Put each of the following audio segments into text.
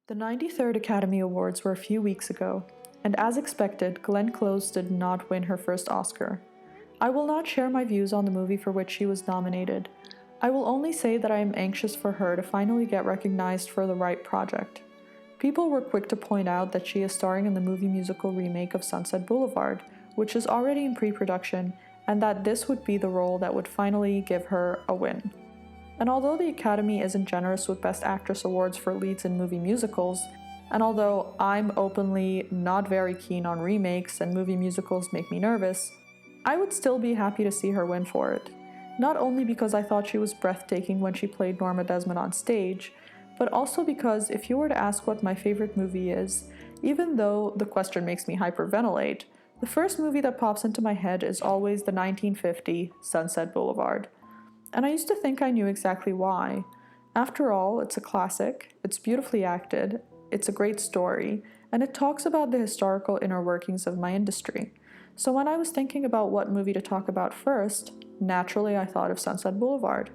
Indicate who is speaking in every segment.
Speaker 1: The 93rd Academy Awards were a few weeks ago, and as expected, Glenn Close did not win her first Oscar. I will not share my views on the movie for which she was nominated. I will only say that I am anxious for her to finally get recognized for the right project. People were quick to point out that she is starring in the movie musical remake of Sunset Boulevard, which is already in pre-production, and that this would be the role that would finally give her a win. And although the Academy isn't generous with Best Actress awards for leads in movie musicals, and although I'm openly not very keen on remakes and movie musicals make me nervous, I would still be happy to see her win for it. Not only because I thought she was breathtaking when she played Norma Desmond on stage, but also because if you were to ask what my favorite movie is, even though the question makes me hyperventilate, the first movie that pops into my head is always the 1950 Sunset Boulevard. And I used to think I knew exactly why. After all, it's a classic, it's beautifully acted, it's a great story, and it talks about the historical inner workings of my industry. So when I was thinking about what movie to talk about first, naturally I thought of Sunset Boulevard.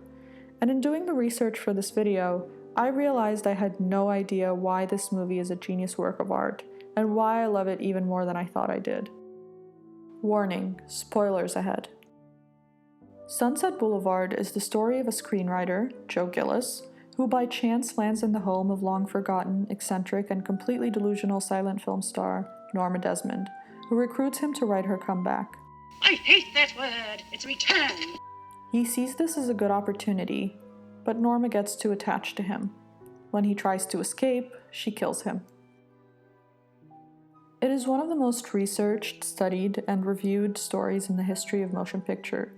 Speaker 1: And in doing the research for this video, I realized I had no idea why this movie is a genius work of art, and why I love it even more than I thought I did. Warning, spoilers ahead. Sunset Boulevard is the story of a screenwriter, Joe Gillis, who by chance lands in the home of long-forgotten, eccentric, and completely delusional silent film star Norma Desmond, who recruits him to write her comeback.
Speaker 2: I hate that word! It's return!
Speaker 1: He sees this as a good opportunity, but Norma gets too attached to him. When he tries to escape, she kills him. It is one of the most researched, studied, and reviewed stories in the history of motion picture.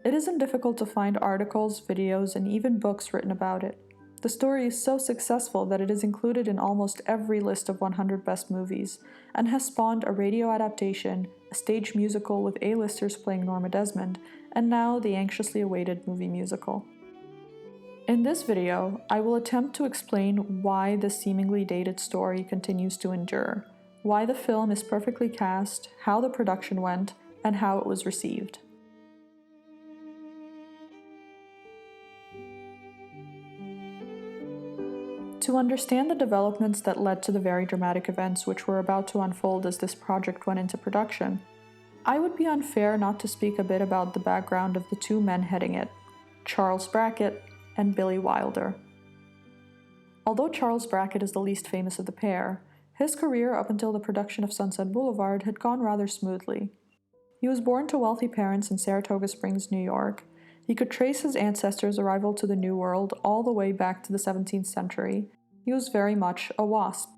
Speaker 1: It isn't difficult to find articles, videos, and even books written about it. The story is so successful that it is included in almost every list of 100 best movies, and has spawned a radio adaptation, a stage musical with A-listers playing Norma Desmond, and now the anxiously awaited movie musical. In this video, I will attempt to explain why this seemingly dated story continues to endure, why the film is perfectly cast, how the production went, and how it was received. To understand the developments that led to the very dramatic events which were about to unfold as this project went into production, I would be unfair not to speak a bit about the background of the two men heading it, Charles Brackett and Billy Wilder. Although Charles Brackett is the least famous of the pair, his career up until the production of Sunset Boulevard had gone rather smoothly. He was born to wealthy parents in Saratoga Springs, New York. He could trace his ancestors' arrival to the New World all the way back to the 17th century. He was very much a WASP.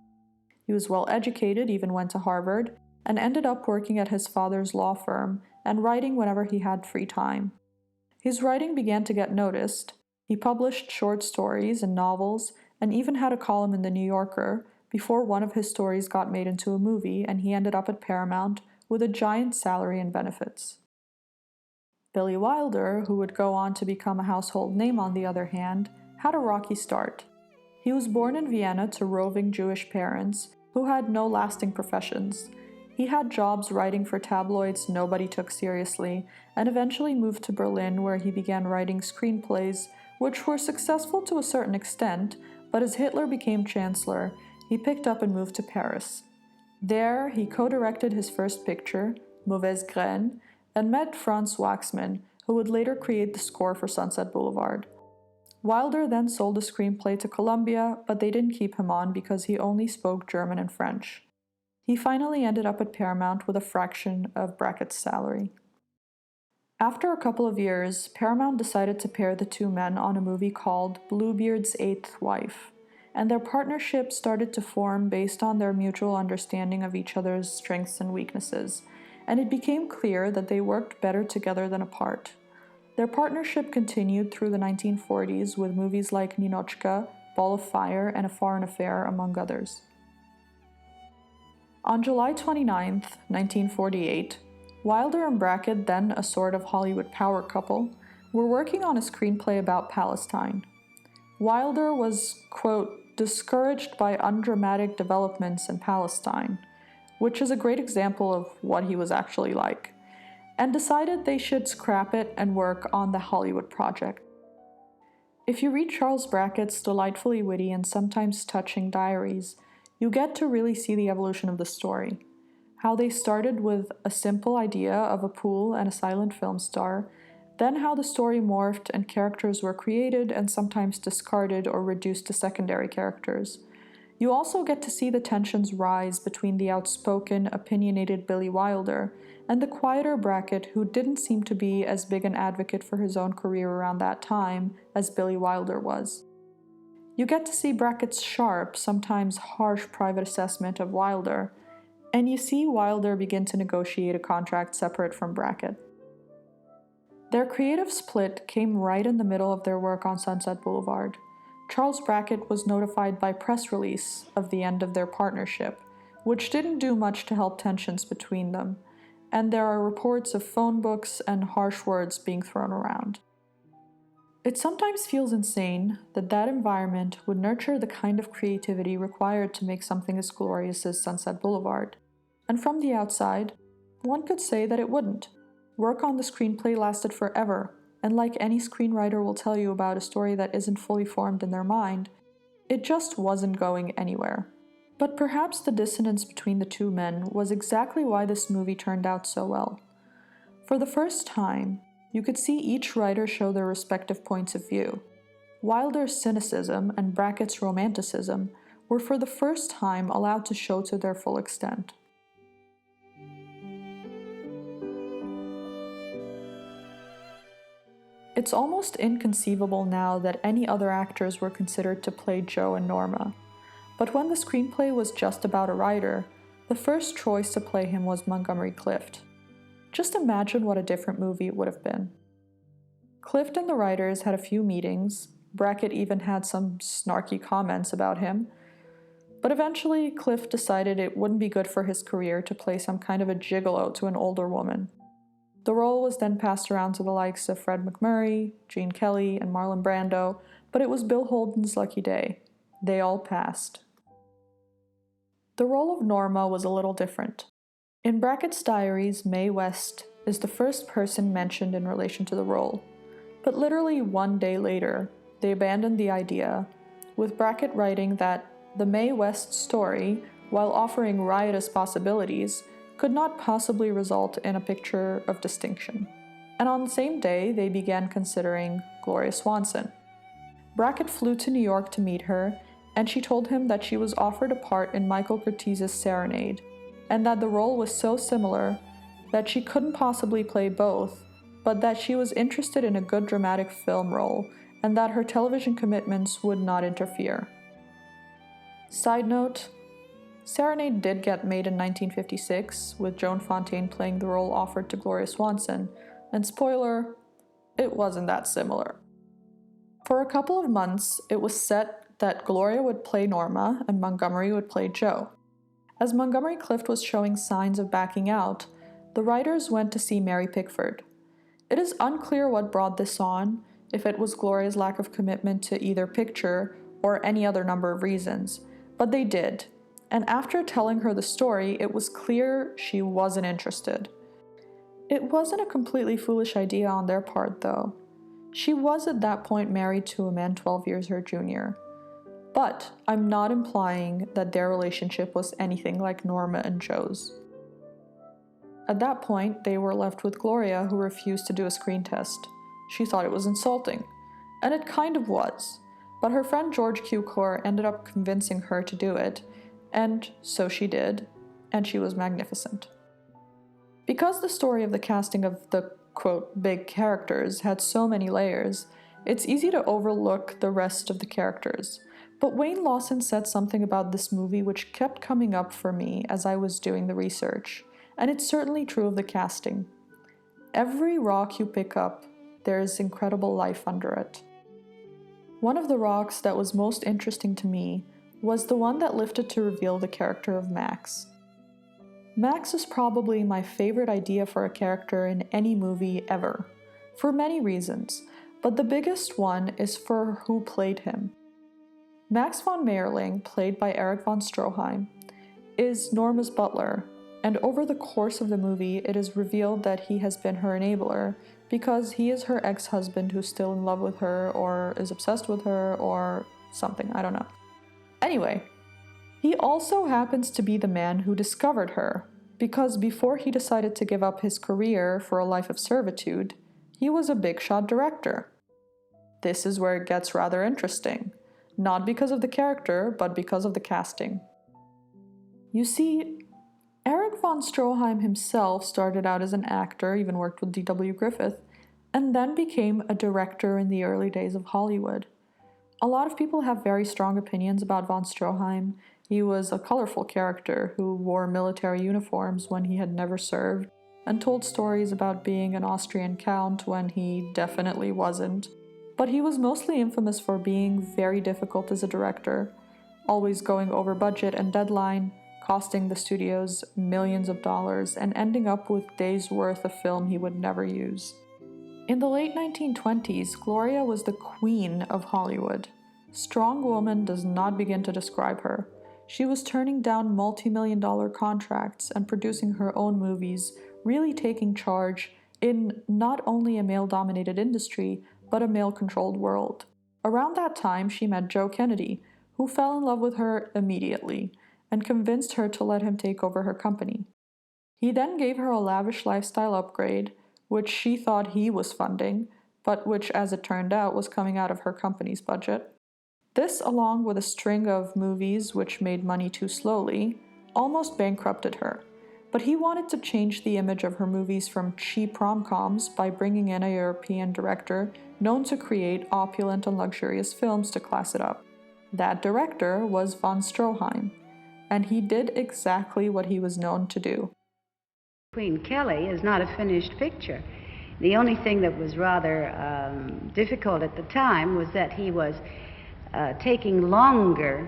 Speaker 1: He was well educated, even went to Harvard, and ended up working at his father's law firm and writing whenever he had free time. His writing began to get noticed. He published short stories and novels, and even had a column in The New Yorker, before one of his stories got made into a movie and he ended up at Paramount with a giant salary and benefits. Billy Wilder, who would go on to become a household name on the other hand, had a rocky start. He was born in Vienna to roving Jewish parents who had no lasting professions. He had jobs writing for tabloids nobody took seriously, and eventually moved to Berlin where he began writing screenplays, which were successful to a certain extent, but as Hitler became chancellor, he picked up and moved to Paris. There, he co-directed his first picture, Mauvaise Graine, and met Franz Waxman, who would later create the score for Sunset Boulevard. Wilder then sold the screenplay to Columbia, but they didn't keep him on because he only spoke German and French. He finally ended up at Paramount with a fraction of Brackett's salary. After a couple of years, Paramount decided to pair the two men on a movie called Bluebeard's Eighth Wife, and their partnership started to form based on their mutual understanding of each other's strengths and weaknesses, and it became clear that they worked better together than apart. Their partnership continued through the 1940s with movies like Ninotchka, Ball of Fire, and A Foreign Affair, among others. On July 29, 1948, Wilder and Brackett, then a sort of Hollywood power couple, were working on a screenplay about Palestine. Wilder was, quote, discouraged by undramatic developments in Palestine, which is a great example of what he was actually like, and decided they should scrap it and work on the Hollywood project. If you read Charles Brackett's delightfully witty and sometimes touching diaries, you get to really see the evolution of the story. How they started with a simple idea of a pool and a silent film star, then how the story morphed and characters were created and sometimes discarded or reduced to secondary characters. You also get to see the tensions rise between the outspoken, opinionated Billy Wilder and the quieter Brackett who didn't seem to be as big an advocate for his own career around that time as Billy Wilder was. You get to see Brackett's sharp, sometimes harsh private assessment of Wilder, and you see Wilder begin to negotiate a contract separate from Brackett. Their creative split came right in the middle of their work on Sunset Boulevard. Charles Brackett was notified by press release of the end of their partnership, which didn't do much to help tensions between them, and there are reports of phone books and harsh words being thrown around. It sometimes feels insane that that environment would nurture the kind of creativity required to make something as glorious as Sunset Boulevard. And from the outside, one could say that it wouldn't. Work on the screenplay lasted forever, and like any screenwriter will tell you about a story that isn't fully formed in their mind, it just wasn't going anywhere. But perhaps the dissonance between the two men was exactly why this movie turned out so well. For the first time, you could see each writer show their respective points of view. Wilder's cynicism and Brackett's romanticism were for the first time allowed to show to their full extent. It's almost inconceivable now that any other actors were considered to play Joe and Norma. But when the screenplay was just about a writer, the first choice to play him was Montgomery Clift. Just imagine what a different movie it would have been. Clift and the writers had a few meetings. Brackett even had some snarky comments about him. But eventually, Clift decided it wouldn't be good for his career to play some kind of a gigolo to an older woman. The role was then passed around to the likes of Fred MacMurray, Gene Kelly, and Marlon Brando, but it was Bill Holden's lucky day. They all passed. The role of Norma was a little different. In Brackett's diaries, Mae West is the first person mentioned in relation to the role, but literally one day later, they abandoned the idea, with Brackett writing that the Mae West story, while offering riotous possibilities, could not possibly result in a picture of distinction. And on the same day, they began considering Gloria Swanson. Brackett flew to New York to meet her, and she told him that she was offered a part in Michael Curtiz's Serenade, and that the role was so similar that she couldn't possibly play both, but that she was interested in a good dramatic film role, and that her television commitments would not interfere. Side note, Serenade did get made in 1956, with Joan Fontaine playing the role offered to Gloria Swanson, and spoiler, it wasn't that similar. For a couple of months, it was set that Gloria would play Norma and Montgomery would play Joe. As Montgomery Clift was showing signs of backing out, the writers went to see Mary Pickford. It is unclear what brought this on, if it was Gloria's lack of commitment to either picture or any other number of reasons, but they did. And after telling her the story, it was clear she wasn't interested. It wasn't a completely foolish idea on their part, though. She was at that point married to a man 12 years her junior. But I'm not implying that their relationship was anything like Norma and Joe's. At that point, they were left with Gloria, who refused to do a screen test. She thought it was insulting, and it kind of was, but her friend George Cukor ended up convincing her to do it, and so she did, and she was magnificent. Because the story of the casting of the, quote, big characters had so many layers, it's easy to overlook the rest of the characters. But Wayne Lawson said something about this movie which kept coming up for me as I was doing the research, and it's certainly true of the casting. Every rock you pick up, there is incredible life under it. One of the rocks that was most interesting to me was the one that lifted to reveal the character of Max. Max is probably my favorite idea for a character in any movie ever, for many reasons, but the biggest one is for who played him. Max von Mayerling, played by Erich von Stroheim, is Norma's butler, and over the course of the movie it is revealed that he has been her enabler, because he is her ex-husband who's still in love with her or is obsessed with her or something, I don't know. Anyway, he also happens to be the man who discovered her, because before he decided to give up his career for a life of servitude, he was a big-shot director. This is where it gets rather interesting, not because of the character, but because of the casting. You see, Erich von Stroheim himself started out as an actor, even worked with D.W. Griffith, and then became a director in the early days of Hollywood. A lot of people have very strong opinions about von Stroheim. He was a colorful character who wore military uniforms when he had never served, and told stories about being an Austrian count when he definitely wasn't. But he was mostly infamous for being very difficult as a director, always going over budget and deadline, costing the studios millions of dollars, and ending up with days' worth of film he would never use. In the late 1920s, Gloria was the queen of Hollywood. Strong woman does not begin to describe her. She was turning down multi-million-dollar contracts and producing her own movies, really taking charge in not only a male-dominated industry, but a male-controlled world. Around that time, she met Joe Kennedy, who fell in love with her immediately and convinced her to let him take over her company. He then gave her a lavish lifestyle upgrade, which she thought he was funding, but which, as it turned out, was coming out of her company's budget. This, along with a string of movies which made money too slowly, almost bankrupted her. But he wanted to change the image of her movies from cheap rom-coms by bringing in a European director known to create opulent and luxurious films to class it up. That director was von Stroheim, and he did exactly what he was known to do.
Speaker 3: Queen Kelly is not a finished picture. The only thing that was rather difficult at the time was that he was taking longer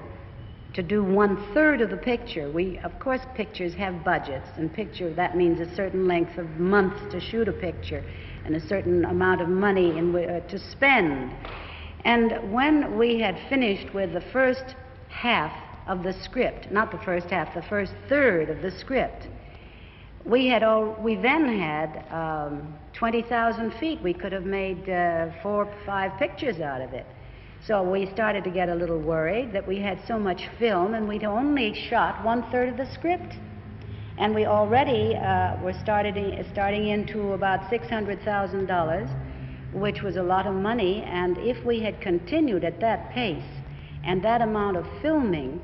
Speaker 3: to do 1/3 of the picture. Of course, pictures have budgets, and that means a certain length of months to shoot a picture and a certain amount of money to spend. And when we had finished with the first half of the script, not the first half, the first third of the script, we then had 20,000 feet. We could have made 4 or 5 pictures out of it. So we started to get a little worried that we had so much film and we'd only shot 1/3 of the script. And we already were starting into about $600,000, which was a lot of money. And if we had continued at that pace and that amount of filming,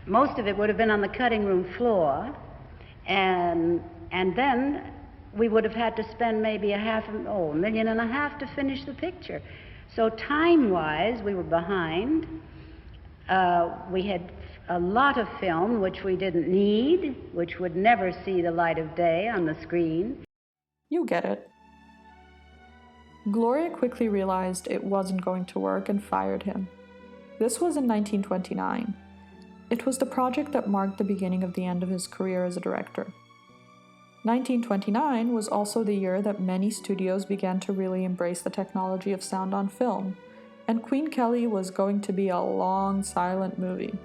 Speaker 3: most of it would have been on the cutting room floor, and then we would have had to spend maybe $1.5 million to finish the picture. So time-wise, we were behind. We had a lot of film which we didn't need, which would never see the light of day on the screen.
Speaker 1: You get it. Gloria quickly realized it wasn't going to work and fired him. This was in 1929. It was the project that marked the beginning of the end of his career as a director. 1929 was also the year that many studios began to really embrace the technology of sound on film, and Queen Kelly was going to be a long, silent movie.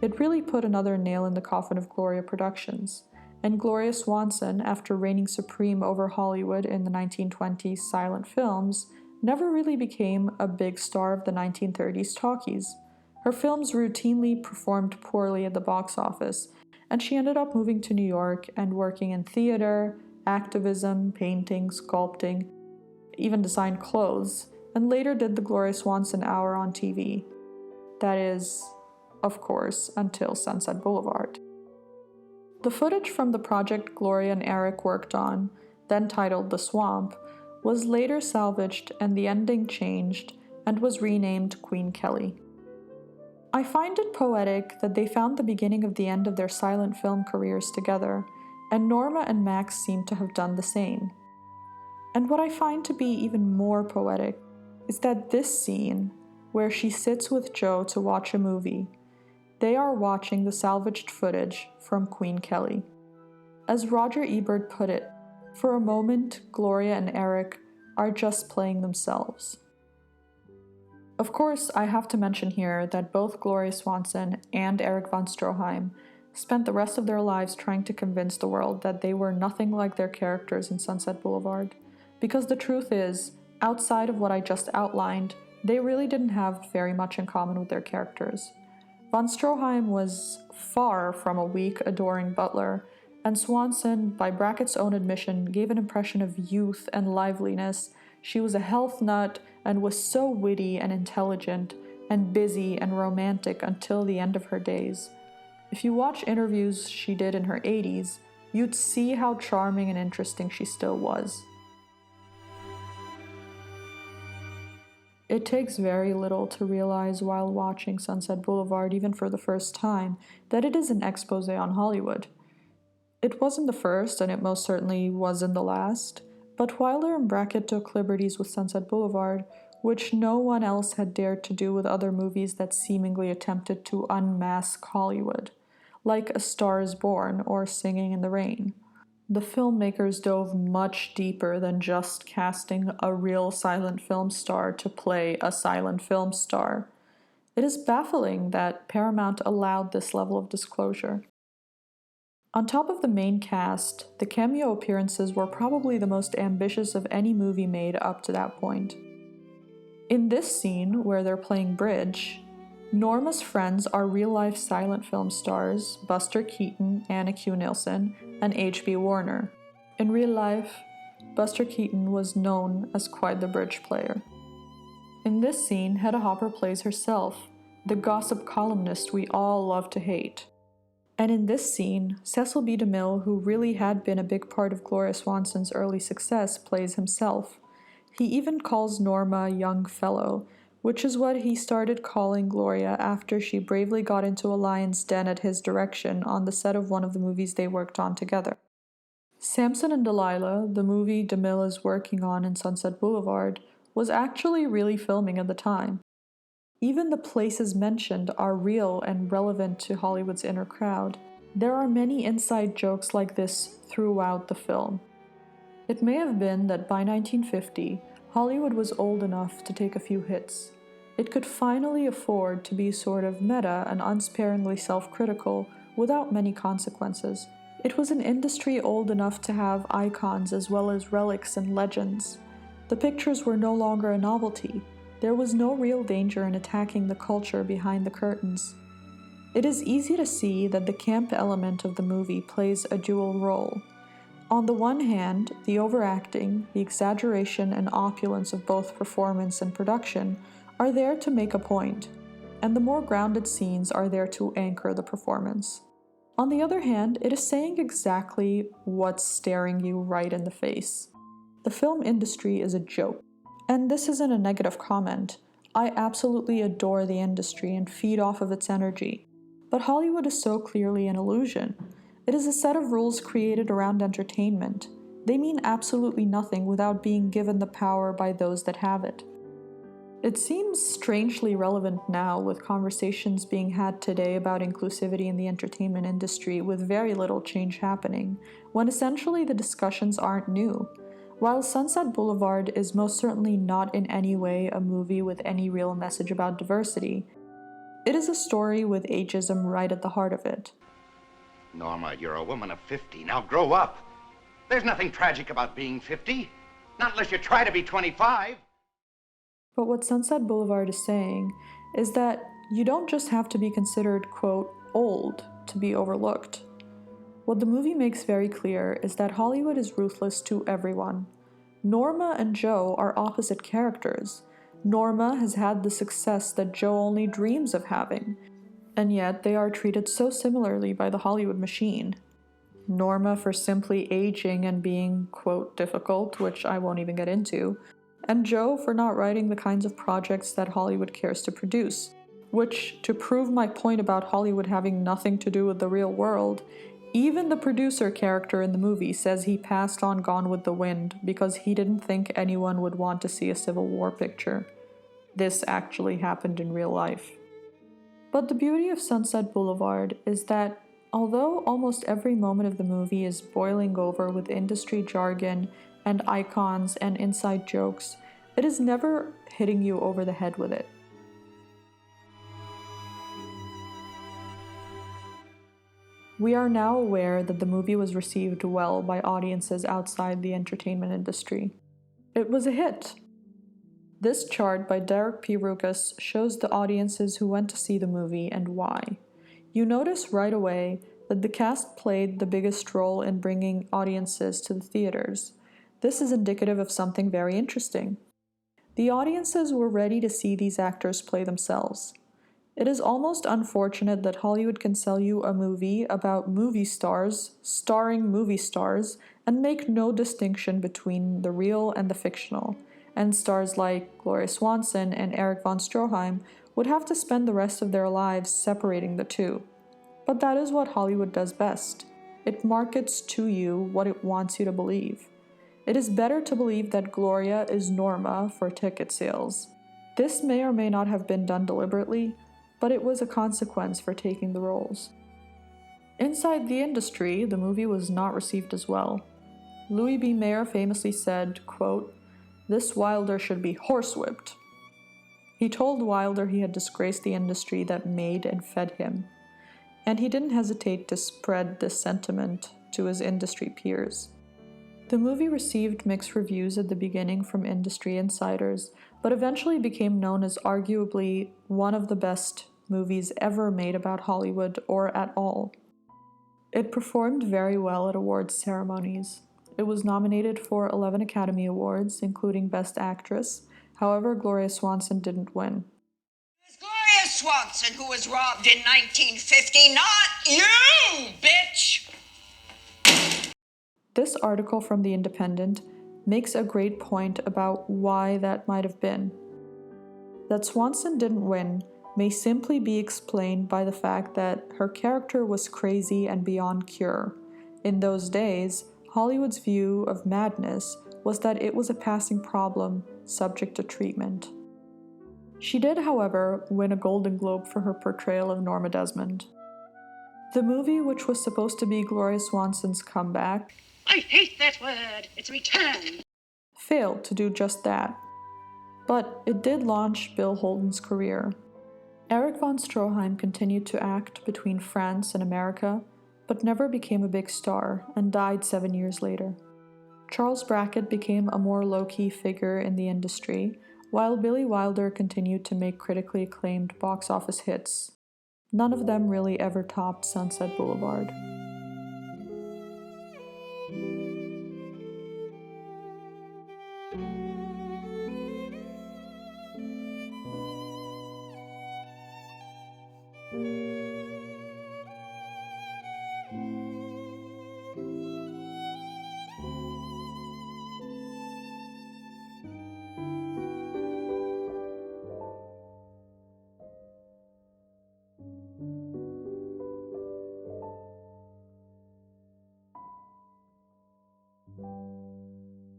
Speaker 1: It really put another nail in the coffin of Gloria Productions, and Gloria Swanson, after reigning supreme over Hollywood in the 1920s silent films, never really became a big star of the 1930s talkies. Her films routinely performed poorly at the box office, and she ended up moving to New York and working in theater, activism, painting, sculpting, even designed clothes, and later did the Gloria Swanson Hour on TV. That is, of course, until Sunset Boulevard. The footage from the project Gloria and Erich worked on, then titled The Swamp, was later salvaged and the ending changed and was renamed Queen Kelly. I find it poetic that they found the beginning of the end of their silent film careers together, and Norma and Max seem to have done the same. And what I find to be even more poetic is that this scene, where she sits with Joe to watch a movie, they are watching the salvaged footage from Queen Kelly. As Roger Ebert put it, for a moment, Gloria and Erich are just playing themselves. Of course, I have to mention here that both Gloria Swanson and Erich von Stroheim spent the rest of their lives trying to convince the world that they were nothing like their characters in Sunset Boulevard. Because the truth is, outside of what I just outlined, they really didn't have very much in common with their characters. Von Stroheim was far from a weak, adoring butler, and Swanson, by Brackett's own admission, gave an impression of youth and liveliness. She was a health nut and was so witty and intelligent and busy and romantic until the end of her days. If you watch interviews she did in her 80s, you'd see how charming and interesting she still was. It takes very little to realize while watching Sunset Boulevard, even for the first time, that it is an expose on Hollywood. It wasn't the first, and it most certainly wasn't the last, but Wilder and Brackett took liberties with Sunset Boulevard, which no one else had dared to do with other movies that seemingly attempted to unmask Hollywood, like A Star is Born or Singing in the Rain. The filmmakers dove much deeper than just casting a real silent film star to play a silent film star. It is baffling that Paramount allowed this level of disclosure. On top of the main cast, the cameo appearances were probably the most ambitious of any movie made up to that point. In this scene, where they're playing bridge, Norma's friends are real-life silent film stars Buster Keaton, Anna Q. Nilsson, and H.B. Warner. In real life, Buster Keaton was known as quite the bridge player. In this scene, Hedda Hopper plays herself, the gossip columnist we all love to hate. And in this scene, Cecil B. DeMille, who really had been a big part of Gloria Swanson's early success, plays himself. He even calls Norma young fellow, which is what he started calling Gloria after she bravely got into a lion's den at his direction on the set of one of the movies they worked on together. Samson and Delilah, the movie DeMille is working on in Sunset Boulevard, was actually really filming at the time. Even the places mentioned are real and relevant to Hollywood's inner crowd. There are many inside jokes like this throughout the film. It may have been that by 1950, Hollywood was old enough to take a few hits. It could finally afford to be sort of meta and unsparingly self-critical without many consequences. It was an industry old enough to have icons as well as relics and legends. The pictures were no longer a novelty. There was no real danger in attacking the culture behind the curtains. It is easy to see that the camp element of the movie plays a dual role. On the one hand, the overacting, the exaggeration and opulence of both performance and production are there to make a point, and the more grounded scenes are there to anchor the performance. On the other hand, it is saying exactly what's staring you right in the face. The film industry is a joke. And this isn't a negative comment. I absolutely adore the industry and feed off of its energy. But Hollywood is so clearly an illusion. It is a set of rules created around entertainment. They mean absolutely nothing without being given the power by those that have it. It seems strangely relevant now with conversations being had today about inclusivity in the entertainment industry with very little change happening, when essentially the discussions aren't new. While Sunset Boulevard is most certainly not in any way a movie with any real message about diversity, it is a story with ageism right at the heart of it.
Speaker 4: Norma, you're a woman of 50. Now grow up. There's nothing tragic about being 50. Not unless you try to be 25.
Speaker 1: But what Sunset Boulevard is saying is that you don't just have to be considered, quote, old to be overlooked. What the movie makes very clear is that Hollywood is ruthless to everyone. Norma and Joe are opposite characters. Norma has had the success that Joe only dreams of having, and yet they are treated so similarly by the Hollywood machine. Norma for simply aging and being, quote, difficult, which I won't even get into, and Joe for not writing the kinds of projects that Hollywood cares to produce, which, to prove my point about Hollywood having nothing to do with the real world, even the producer character in the movie says he passed on Gone with the Wind because he didn't think anyone would want to see a Civil War picture. This actually happened in real life. But the beauty of Sunset Boulevard is that although almost every moment of the movie is boiling over with industry jargon and icons and inside jokes, it is never hitting you over the head with it. We are now aware that the movie was received well by audiences outside the entertainment industry. It was a hit. This chart by Derek P. Rukas shows the audiences who went to see the movie and why. You notice right away that the cast played the biggest role in bringing audiences to the theaters. This is indicative of something very interesting. The audiences were ready to see these actors play themselves. It is almost unfortunate that Hollywood can sell you a movie about movie stars, starring movie stars, and make no distinction between the real and the fictional, and stars like Gloria Swanson and Erich von Stroheim would have to spend the rest of their lives separating the two. But that is what Hollywood does best. It markets to you what it wants you to believe. It is better to believe that Gloria is Norma for ticket sales. This may or may not have been done deliberately, but it was a consequence for taking the roles. Inside the industry, the movie was not received as well. Louis B. Mayer famously said, quote, "This Wilder should be horsewhipped." He told Wilder he had disgraced the industry that made and fed him, and he didn't hesitate to spread this sentiment to his industry peers. The movie received mixed reviews at the beginning from industry insiders, but eventually became known as arguably one of the best movies ever made about Hollywood or at all. It performed very well at awards ceremonies. It was nominated for 11 Academy Awards, including Best Actress. However, Gloria Swanson didn't win.
Speaker 2: It was Gloria Swanson who was robbed in 1950, not you, bitch!
Speaker 1: This article from The Independent makes a great point about why that might have been. That Swanson didn't win may simply be explained by the fact that her character was crazy and beyond cure. In those days, Hollywood's view of madness was that it was a passing problem subject to treatment. She did, however, win a Golden Globe for her portrayal of Norma Desmond. The movie, which was supposed to be Gloria Swanson's comeback,
Speaker 2: I hate that word. It's return.
Speaker 1: failed to do just that. But it did launch Bill Holden's career. Erich von Stroheim continued to act between France and America, but never became a big star and died 7 years later. Charles Brackett became a more low-key figure in the industry, while Billy Wilder continued to make critically acclaimed box office hits. None of them really ever topped Sunset Boulevard.